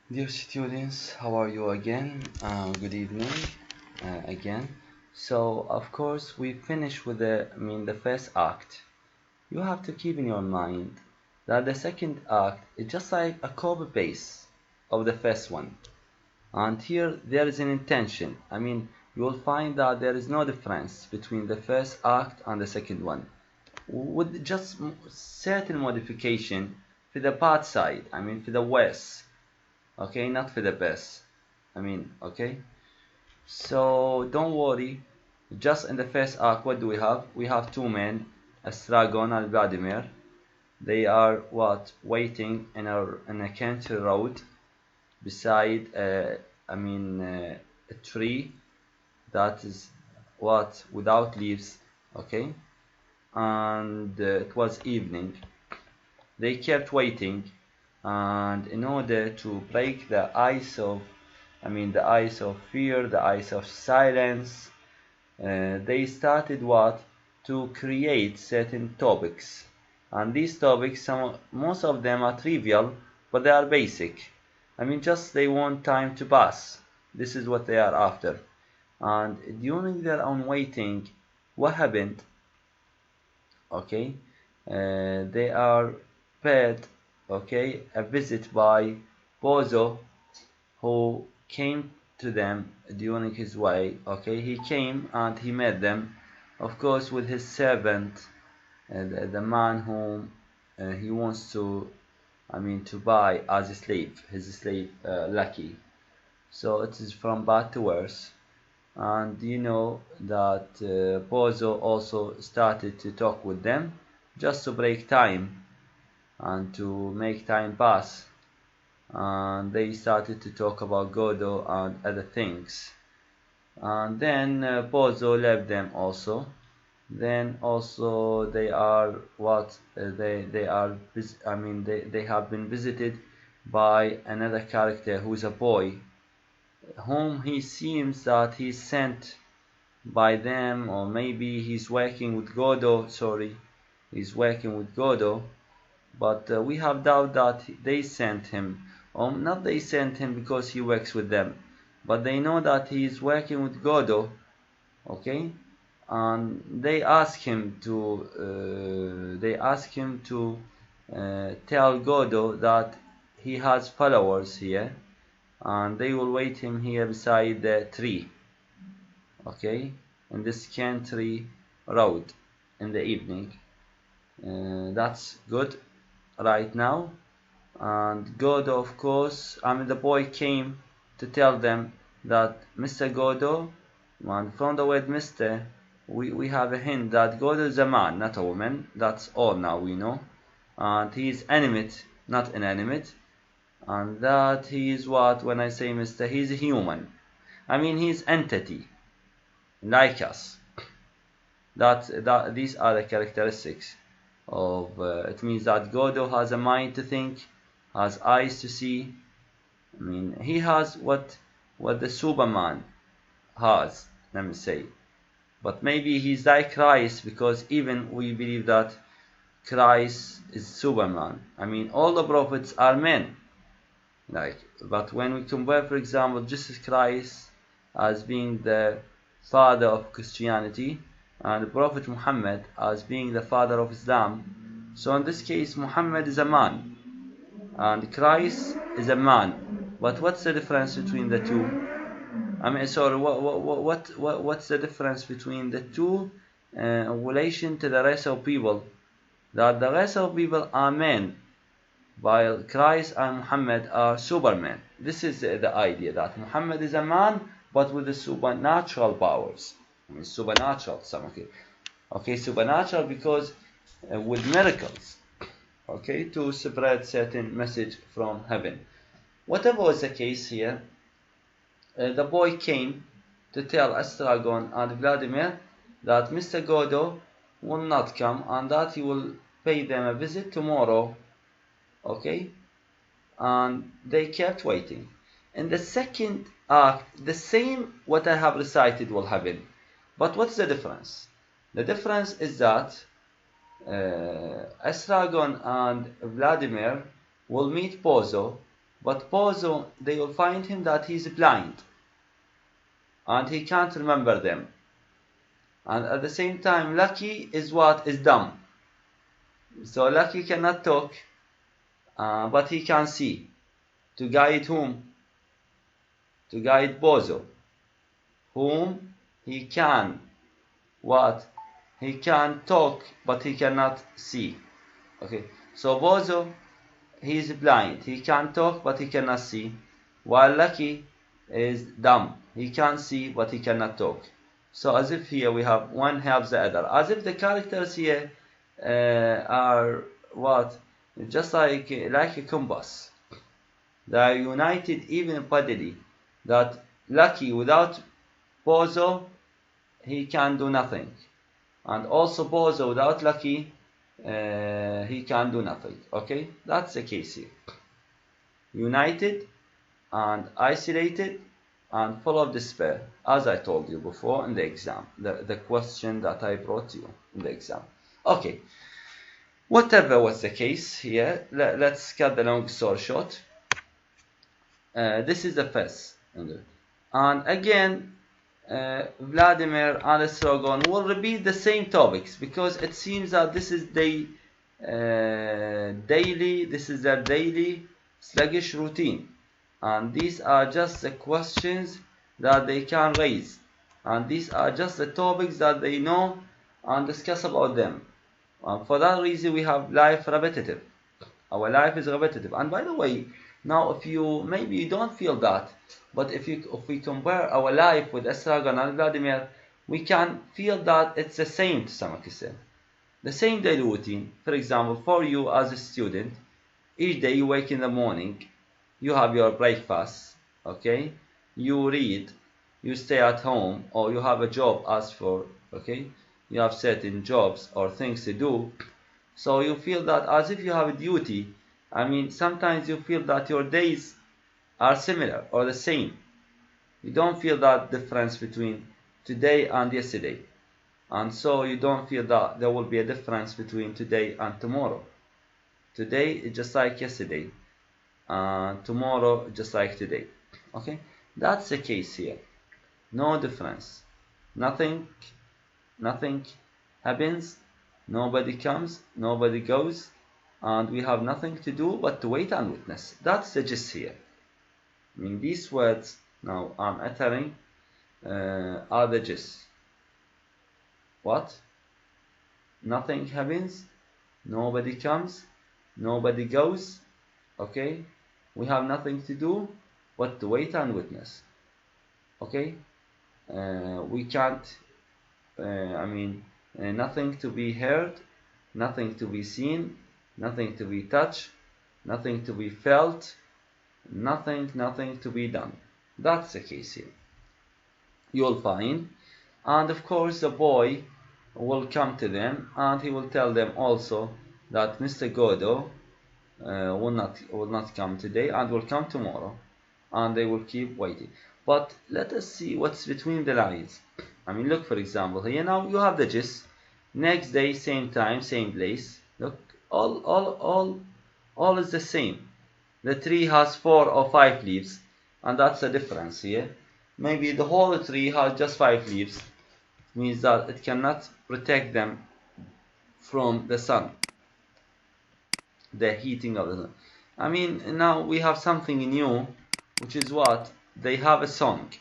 Dear students, how are you again? Good evening again. So, of course, we finished with the first act. You have to keep in your mind that the second act is just like a copy paste of the first one. And here there is an intention. You will find that there is no difference between the first act and the second one. With just certain modification for the bad side, for the worse. Okay, not for the best. Okay. So don't worry. Just in the first act, what do we have? We have two men, Estragon and Vladimir. They are waiting in a country road beside a tree that is without leaves. Okay, and it was evening. They kept waiting, and in order to break the ice of the ice of fear, the ice of silence, they started to create certain topics. And these topics, most of them are trivial, but they are basic. Just they want time to pass. This is what they are after. And during their own waiting, what happened? Okay, they are paid, okay, a visit by Bozo, who came to them during his way. Okay, he came and he met them, of course, with his servant, the man whom he wants to buy as a slave, his slave, Lucky. So it is from bad to worse. And you know that Bozo also started to talk with them just to break time and to make time pass. And they started to talk about Godo and other things. And then Bozo left them also. Then also they are they are they have been visited by another character who is a boy, whom he seems that he's sent by them, or maybe he's working with Godo. Sorry, he's working with Godo, but we have doubt that they sent him, or not they sent him because he works with them, but they know that he is working with Godo. Okay, and they ask him to tell Godo that he has followers here, and they will wait him here beside the tree. Okay, in this country road in the evening. That's good right now. And Godo, of course, the boy came to tell them that Mr. Godo, and from the word Mr., we have a hint that Godo is a man, not a woman. That's all now we know. And he is animate, not inanimate. And that he is when I say Mr., he's a human. He's entity, like us. That these are the characteristics of it means that Godo has a mind to think, has eyes to see. He has what the Superman has, let me say. But maybe he's like Christ, because even we believe that Christ is Superman. All the prophets are men. But when we compare, for example, Jesus Christ as being the father of Christianity, and the Prophet Muhammad as being the father of Islam, so in this case Muhammad is a man and Christ is a man. But what's the difference between the two? Sorry, what's the difference between the two in relation to the rest of people? That the rest of people are men, while Christ and Muhammad are supermen. This is the idea, that Muhammad is a man but with the supernatural powers. Supernatural, okay, supernatural, because with miracles, okay, to spread certain message from heaven. Whatever was the case here, the boy came to tell Astragon and Vladimir that Mr. Godo will not come and that he will pay them a visit tomorrow. Okay, and they kept waiting. In the second act, the same what I have recited will happen. But what's the difference? The difference is that Estragon and Vladimir will meet Bozo, But Bozo, they will find him that he's blind and he can't remember them. And at the same time, Lucky is what? Is dumb. So Lucky cannot talk, but he can see. To guide whom? To guide Bozo, whom he can what? He can talk, but he cannot see. Okay, so Bozo, he is blind. He can talk, but he cannot see. While Lucky is dumb. He can see, but he cannot talk. So as if here we have one helps the other. As if the characters here are what? Just like a compass. They are united even bodily. That Lucky without Bozo, he can do nothing. And also Bozo without Lucky, he can do nothing. Okay, that's the case here. United and isolated and full of despair, as I told you before in the exam, the question that I brought you in the exam. Okay, whatever was the case here, let's cut the long story short. This is the first, and again Vladimir and Strogan will repeat the same topics because it seems that this is daily, this is their daily sluggish routine, and these are just the questions that they can raise, and these are just the topics that they know and discuss about them. For that reason we have life repetitive. Our life is repetitive. And by the way, now if you maybe you don't feel that, but if we compare our life with Estragon and Vladimir, we can feel that it's the same to some extent. The same daily routine. For example, for you as a student, each day you wake in the morning, you have your breakfast, okay? You read, you stay at home, or you have a job as for, okay? You have certain jobs or things to do. So you feel that as if you have a duty. I mean, sometimes you feel that your days are similar or the same. You don't feel that difference between today and yesterday. And so you don't feel that there will be a difference between today and tomorrow. Today is just like yesterday. And tomorrow just like today. Okay? That's the case here. No difference. Nothing happens. Nobody comes, nobody goes, and we have nothing to do but to wait and witness. That's the gist here. I mean, these words now I'm uttering are the gist. What? Nothing happens, nobody comes, nobody goes. Okay? We have nothing to do but to wait and witness. Okay? We can't, nothing to be heard, nothing to be seen, nothing to be touched, nothing to be felt, nothing to be done. That's the case here. You'll find, and of course the boy will come to them and he will tell them also that Mr. Godo will not come today and will come tomorrow, and they will keep waiting. But let us see what's between the lines. I mean, look, for example, here now you have the gist. Next day, same time, same place. Look, all is the same. The tree has 4 or 5 leaves, and that's the difference here. Maybe the whole tree has just 5 leaves. It means that it cannot protect them from the sun, the heating of the sun. I mean, now we have something new, which is what? They have a song.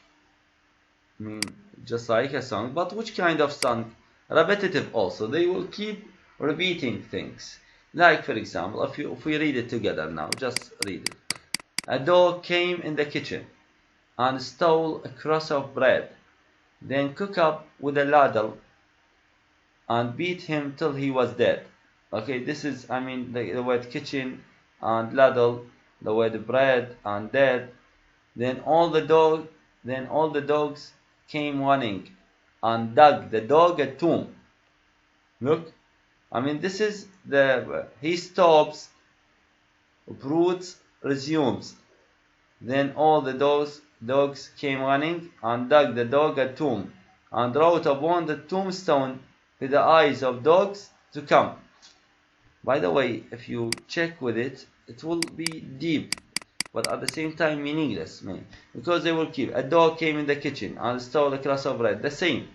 I mean, just like a song, but which kind of song? Repetitive also. They will keep repeating things. Like, for example, if we read it together now, just read it. A dog came in the kitchen and stole a crust of bread, then cooked up with a ladle and beat him till he was dead. Okay, this is, I mean, the word kitchen and ladle, the word bread and dead. Then all the dogs came running and dug the dog a tomb. Look, I mean, this is he stops, broods, resumes. Then all the dogs came running and dug the dog a tomb and wrote upon the tombstone with the eyes of dogs to come. By the way, if you check with it, it will be deep. but at the same time meaningless, because they will keep. A dog came in the kitchen and stole a crust of bread. The same.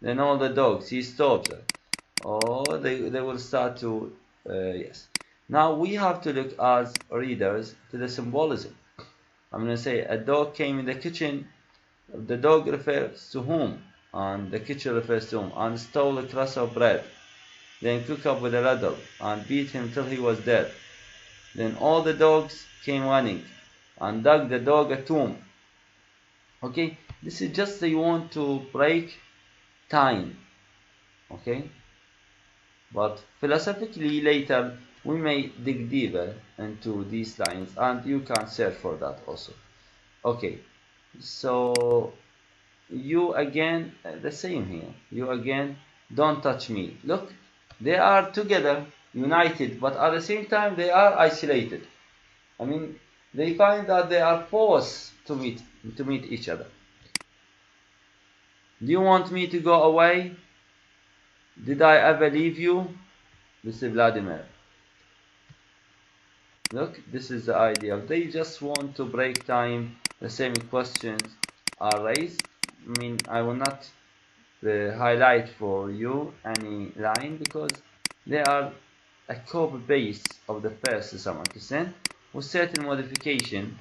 Then all the dogs, he stole it. Or they will start to, yes. Now we have to look as readers to the symbolism. I'm going to say a dog came in the kitchen. The dog refers to whom? And the kitchen refers to whom? And stole a crust of bread. Then cook up with a ladle and beat him till he was dead. Then all the dogs came running and dug the dog a tomb. Okay, this is just they want to break time. Okay, but philosophically later we may dig deeper into these lines, and you can search for that also. Okay, so you again, the same here. You again, don't touch me. Look, they are together, united, but at the same time they are isolated. I mean, they find that they are forced to meet each other. Do you want me to go away? Did I ever leave you? This is Vladimir. Look, this is the idea. They just want to break time. The same questions are raised. I mean, I will not highlight for you any line because they are a copy base of the first to some extent with certain modification.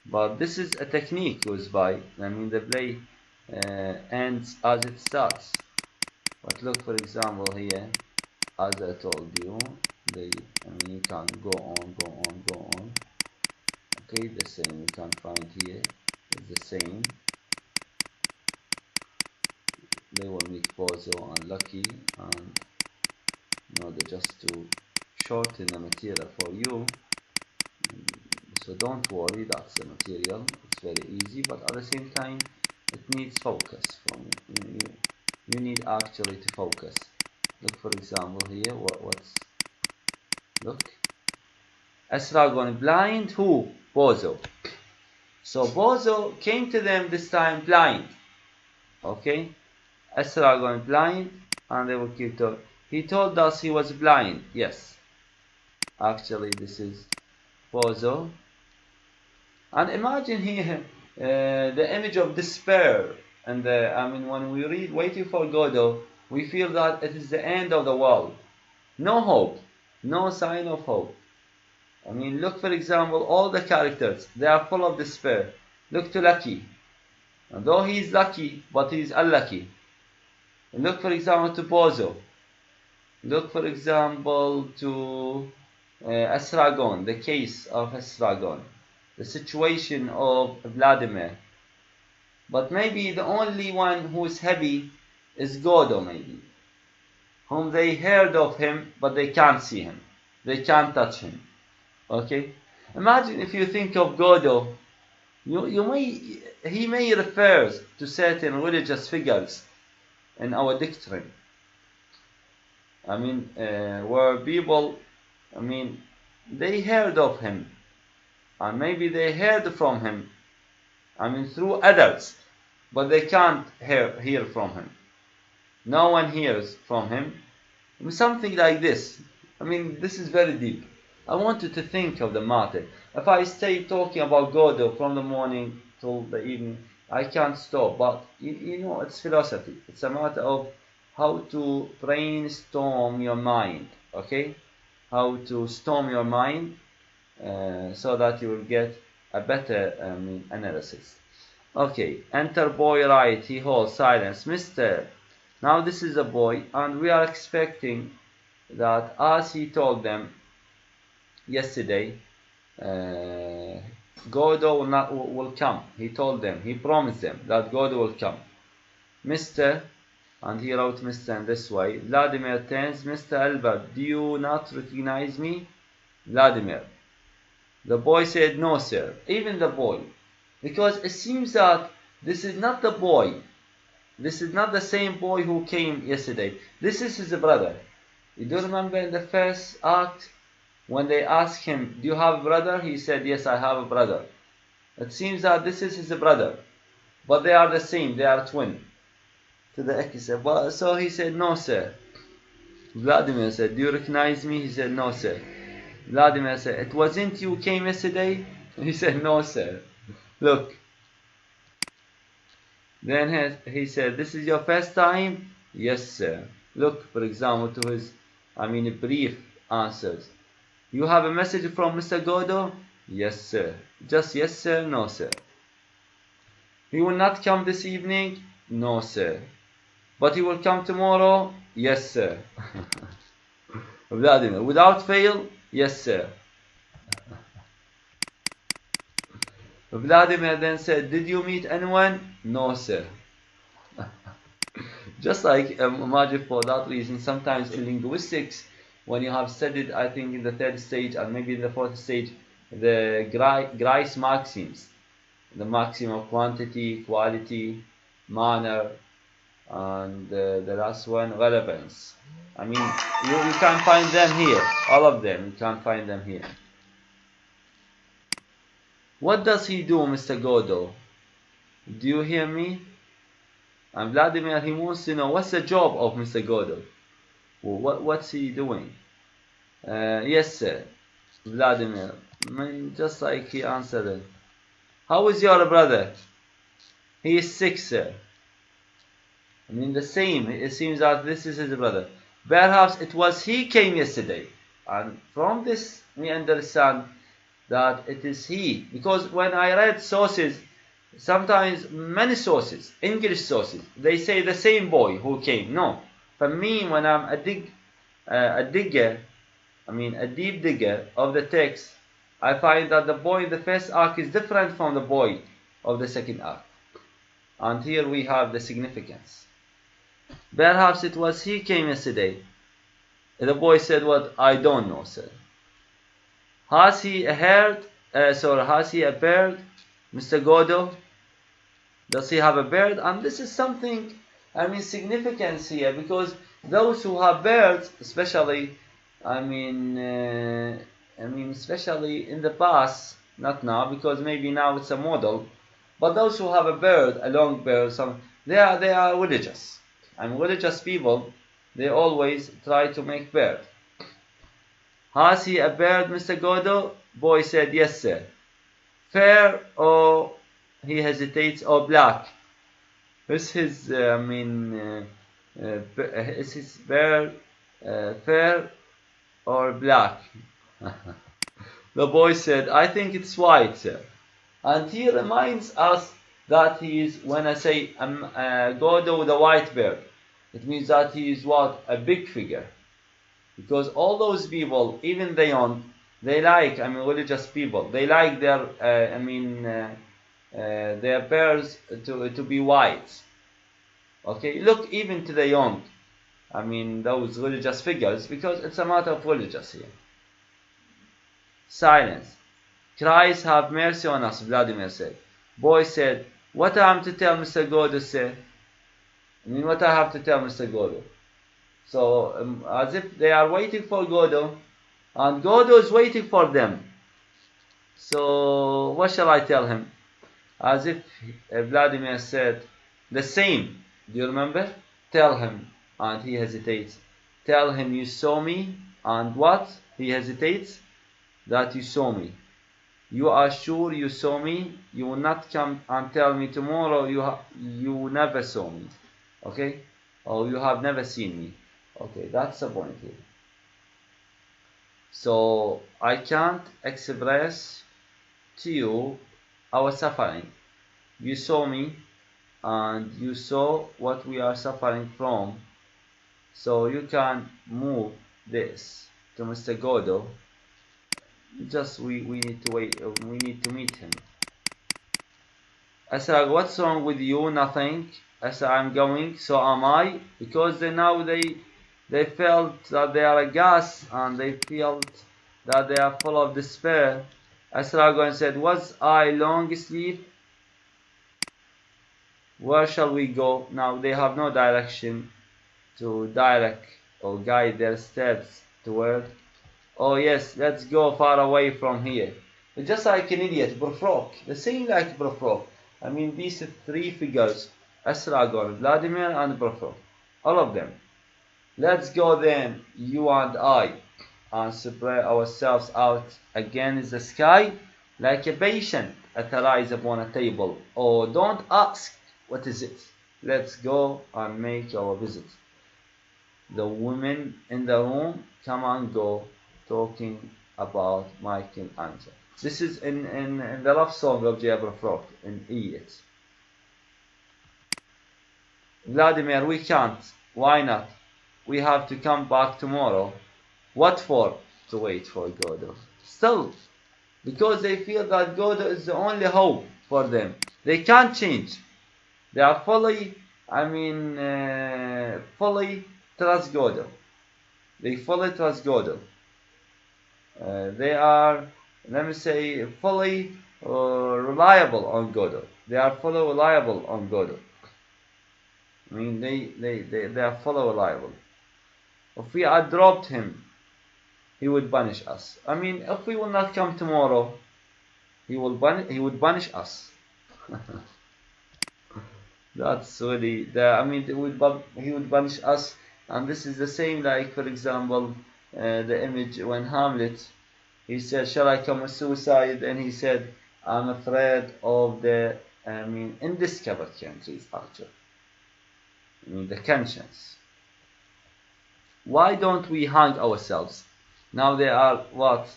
But this is a technique used by. I mean, the play ends as it starts. But look, for example, here, as I told you, you can go on. Okay, the same you can find here is the same. They will meet Bozo and Lucky, and in order just to shorten the material for you. So don't worry, that's the material. It's very easy, but at the same time, it needs focus from you. You need actually to focus. Look, for example, here, look. Esragon blind, who? Bozo. So Bozo came to them this time blind. Okay? Esragon blind, and they will keep talking. He told us he was blind. Yes. Actually, this is Bozo. And imagine here the image of despair. And when we read Waiting for Godot, we feel that it is the end of the world. No hope. No sign of hope. I mean, look, for example, all the characters. They are full of despair. Look to Lucky. And though he is lucky, but he is unlucky. And look, for example, to Bozo. Look, for example, to Esragon, the case of Esragon. The situation of Vladimir. But maybe the only one who is happy is Godot, maybe. Whom they heard of him, but they can't see him. They can't touch him. Okay? Imagine if you think of Godot, he may refer to certain religious figures in our doctrine. I mean, where people, they heard of him. And maybe they heard from him. Through others. But they can't hear from him. No one hears from him. Something like this. This is very deep. I want you to think of the matter. If I stay talking about Godot from the morning till the evening, I can't stop. But you know, it's philosophy. It's a matter of how to brainstorm your mind. Okay? How to storm your mind so that you will get a better analysis. Okay, enter boy right, he holds silence. Mister, now this is a boy, and we are expecting that as he told them yesterday, Godot will come. He told them, he promised them that Godot will come. Mister, and he wrote Mister in this way, Vladimir turns, Mr. Albert, do you not recognize me? Vladimir. The boy said, no, sir. Even the boy. Because it seems that this is not the boy. This is not the same boy who came yesterday. This is his brother. You do remember in the first act, when they asked him, do you have a brother? He said, yes, I have a brother. It seems that this is his brother. But they are the same. They are twin. To the X. So he said, no, sir. Vladimir said, do you recognize me? He said, no, sir. Vladimir said, it wasn't you who came yesterday? He said, no, sir. Look. Then he said, this is your first time? Yes, sir. Look, for example, to his, brief answers. You have a message from Mr. Godo? Yes, sir. Just yes, sir, no, sir. He will not come this evening? No, sir. But he will come tomorrow? Yes, sir. Vladimir, without fail? Yes, sir. Vladimir then said, did you meet anyone? No, sir. Just like imagine for that reason, sometimes in linguistics, when you have studied, I think in the third stage and maybe in the fourth stage, the Grice maxims, the maxim of quantity, quality, manner, and the last one, relevance. You can find them here, all of them, you can find them here. What does he do, Mr. Godo? Do you hear me? And Vladimir, he wants to know, what's the job of Mr. Godo? Well, what's he doing? Yes, sir. Vladimir, just like he answered it. How is your brother? He is sick, sir. The same. It seems that this is his brother. Perhaps it was he came yesterday. And from this, we understand that it is he. Because when I read sources, sometimes many sources, English sources, they say the same boy who came. No. For me, when I'm a deep digger of the text, I find that the boy in the first arc is different from the boy of the second arc. And here we have the significance. Perhaps it was he came yesterday. The boy said, what? I don't know, sir. Has he a bird, Mr. Godo? Does he have a bird? And this is something, significance here, because those who have birds, especially, especially in the past, not now, because maybe now it's a model, but those who have a bird, a long bird, they are religious. Religious people, they always try to make bird. Has he a bird, Mr. Godo? Boy said, yes, sir. Fair or, he hesitates, or black? Is his, is his bird fair or black? The boy said, I think it's white, sir. And he reminds us that he is, when I say Godo with a white bird, it means that he is what? A big figure. Because all those people, even the young, they like, religious people, they like their, their birds to be white. Okay, look even to the young, those religious figures, because it's a matter of religious here. Silence. Christ have mercy on us, Vladimir said. Boy said, what I am to tell Mr. Godo, sir? What I have to tell Mr. Godo? So, as if they are waiting for Godo, and Godo is waiting for them. So, what shall I tell him? As if Vladimir said, the same. Do you remember? Tell him, and he hesitates. Tell him you saw me, and what? He hesitates. That you saw me. You are sure you saw me? You will not come and tell me tomorrow you never saw me. Okay? Or you have never seen me. Okay, that's the point here. So, I can't express to you our suffering. You saw me, and you saw what we are suffering from. So, you can move this to Mr. Godo. Just we need to wait. We need to meet him. I said, what's wrong with you? Nothing. I said, I'm going. So am I. Because they felt that they are aghast, and they felt that they are full of despair. Esarhaddon said, was I long asleep? Where shall we go? Now they have no direction to direct or guide their steps toward. Oh yes, let's go far away from here. It's just like an idiot, Brufrok. The same like Brufrok. These three figures, Esarhaddon, Vladimir, and Brufrok. All of them. Let's go then, you and I, and spread ourselves out against the sky, like a patient at a rise upon a table. Oh, don't ask, what is it? Let's go and make our visit. The women in the room come and go, talking about Michelangelo. This is in the love song of J. Frog in Egypt. Vladimir, we can't. Why not? We have to come back tomorrow. What for? To wait for Godot. Still, because they feel that Godot is the only hope for them. They can't change. They are fully, fully trust Godot. They fully trust Godot. They are, let me say, fully reliable on Godot. They are fully reliable on Godot. I mean, they are fully reliable. If we had dropped him, he would punish us. I mean, if we will not come tomorrow, he would punish us. That's really he would punish us, and this is the same like, for example, the image when Hamlet, he said, "Shall I commit suicide?" And he said, "I'm afraid of the, indiscovered countries actually. The conscience. Why don't we hang ourselves? Now they are what?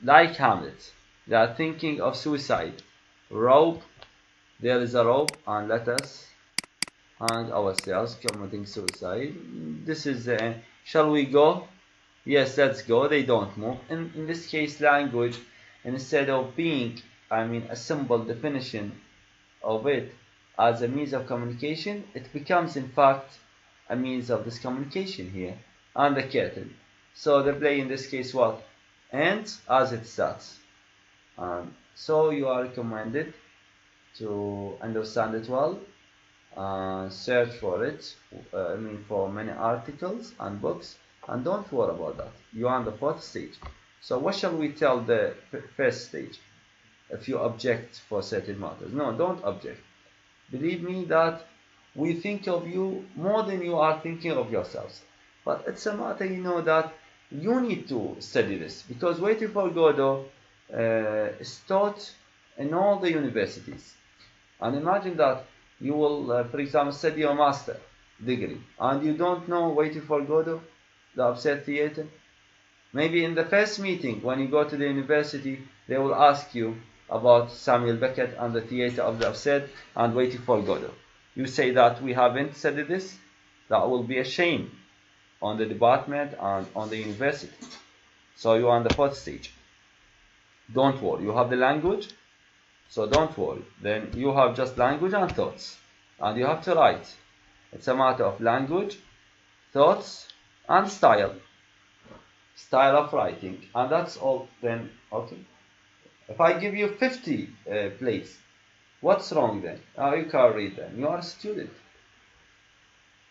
Like Hamlet. They are thinking of suicide. Rope. There is a rope, and let us hang ourselves, committing suicide. This is the end. Shall we go? Yes, let's go. They don't move. In this case, language, instead of being, a simple definition of it as a means of communication, it becomes in fact a means of this communication here. And the curtain. So the play in this case what? Ends as it starts. So you are recommended to understand it well. Search for it, for many articles and books, and don't worry about that. You are on the fourth stage. So what shall we tell the first stage? If you object for certain matters, no, don't object. Believe me that we think of you more than you are thinking of yourselves. But it's a matter, that you need to study this, because waiting for Godot is taught in all the universities. And imagine that you will, for example, study your master degree, and you don't know waiting for Godot, the Upset Theater. Maybe in the first meeting, when you go to the university, they will ask you about Samuel Beckett and the theater of the Upset and waiting for Godot. You say that we haven't studied this. That will be a shame on the department and on the university. So you are on the fourth stage. Don't worry, you have the language, so don't worry. Then you have just language and thoughts, and you have to write. It's a matter of language, thoughts, and style of writing, and that's all. Then okay, if I give you 50 plays, what's wrong then? You can't read them. You are a student.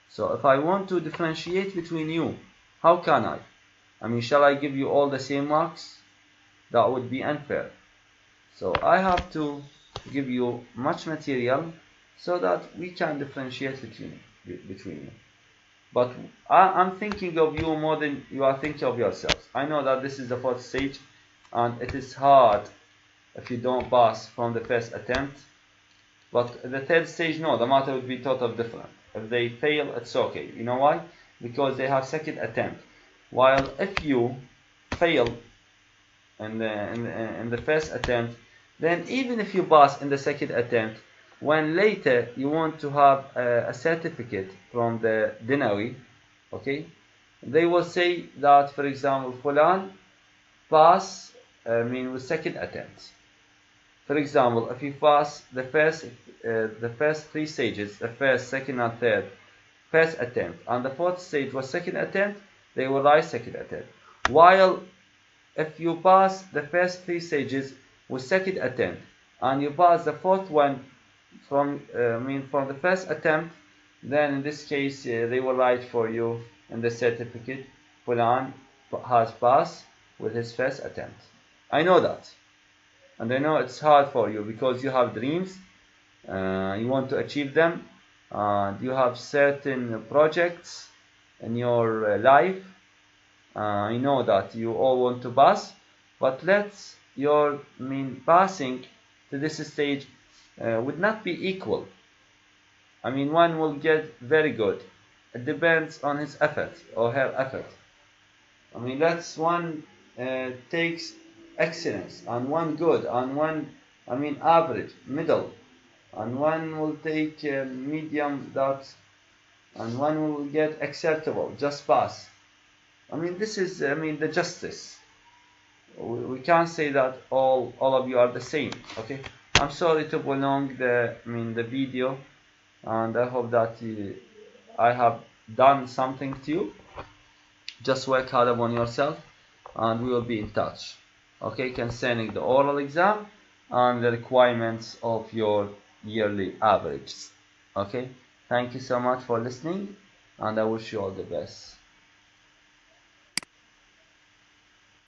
So if I want to differentiate between you, how can I? Shall I give you all the same marks? That would be unfair. So I have to give you much material so that we can differentiate between you. But I'm thinking of you more than you are thinking of yourselves. I know that this is the fourth stage, and it is hard if you don't pass from the first attempt. But the third stage, no, the matter would be totally different. If they fail, it's okay. You know why? Because they have second attempt. While if you fail in the first attempt, then even if you pass in the second attempt, when later you want to have a certificate from the Dinawi, okay, they will say that, for example, Fulan pass with second attempt. For example, if you pass the first three stages, the first, second, and third, first attempt, and the fourth stage was second attempt, they will write second attempt. While if you pass the first three stages with second attempt, and you pass the fourth one from the first attempt, then in this case they will write for you in the certificate, Fulan has passed with his first attempt. I know that. And I know it's hard for you because you have dreams, you want to achieve them, you have certain projects in your life. I know that you all want to pass, but let's your passing to this stage would not be equal. One will get very good. It depends on his effort or her effort. That's one takes excellence, and one good, and one average, middle, and one will take medium dots, and one will get acceptable, just pass. This is the justice. We can't say that all of you are the same. Okay, I'm sorry to prolong the video, and I hope that I have done something to you. Just work hard upon yourself, and we will be in touch, okay, concerning the oral exam and the requirements of your yearly averages. Okay, thank you so much for listening, and I wish you all the best.